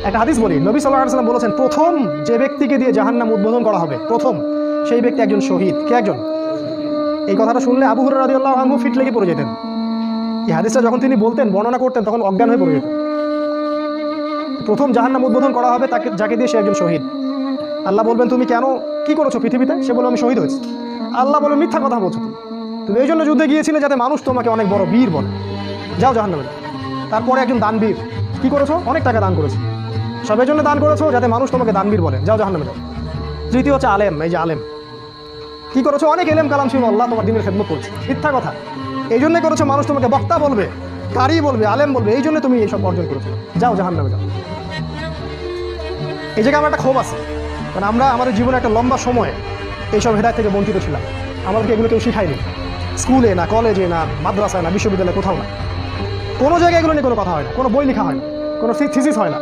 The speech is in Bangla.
একটা হাদিস বলি, নবী সাল্লাল্লাহু আলাইহি ওয়াসাল্লাম বলেছেন, প্রথম যে ব্যক্তিকে দিয়ে জাহান্নাম উদ্বোধন করা হবে, প্রথম সেই ব্যক্তি একজন শহীদ। কে একজন? এই কথাটা শুনলে আবু হুরায়রা রাদিয়াল্লাহু আনহু ফিট লেগে পড়ে যেতেন। এই হাদিসটা যখন তিনি বলতেন, বর্ণনা করতেন, তখন অজ্ঞান হয়ে পড়ে যেতেন। প্রথম জাহান্নাম উদ্বোধন করা হবে তাকে, যাকে দিয়ে সে একজন শহীদ। আল্লাহ বলবেন, তুমি কেন কি করেছো পৃথিবীতে? সে বলবে, আমি শহীদ হয়েছি। আল্লাহ বলবেন, মিথ্যা কথা বলছো, তুমি এই জন্য যুদ্ধে গিয়েছিলে যাতে মানুষ তোমাকে অনেক বড় বীর বলে, যাও জাহান্নামে যাও। তারপরে একজন দানবীর, কি করেছো? অনেক টাকা দান করেছো, সবের জন্য দান করেছো যাতে মানুষ তোমাকে দানবীর বলে, যাও জাহান্নামে যাও। তৃতীয় হচ্ছে আলেম। এই যে আলেম, কি করেছো? অনেক এলেম কালাম ছিল, আল্লাহ তোমার দিনের খেদমত করছে, মিথ্যা কথা। এই জন্য করেছো, মানুষ তোমাকে বক্তা বলবে, কারি বলবে, আলেম বলবে, এই জন্য তুমি এইসব অর্জন করেছো, যাও জাহান্নামে যাও। এই জায়গায় আমার একটা ক্ষোভ আছে, কারণ আমরা আমাদের জীবনে একটা লম্বা সময় এইসব হেদায়েত থেকে বঞ্চিত ছিলাম। আমাদেরকে এগুলো কেউ শিখায়নি, স্কুলে না, কলেজে না, মাদ্রাসায় না, বিশ্ববিদ্যালয়ে, কোথাও না। কোনো জায়গায় এগুলো নিয়ে কোনো কথা হয় না, কোনো বই লেখা হয় না, কোনো থিসিস হয় না।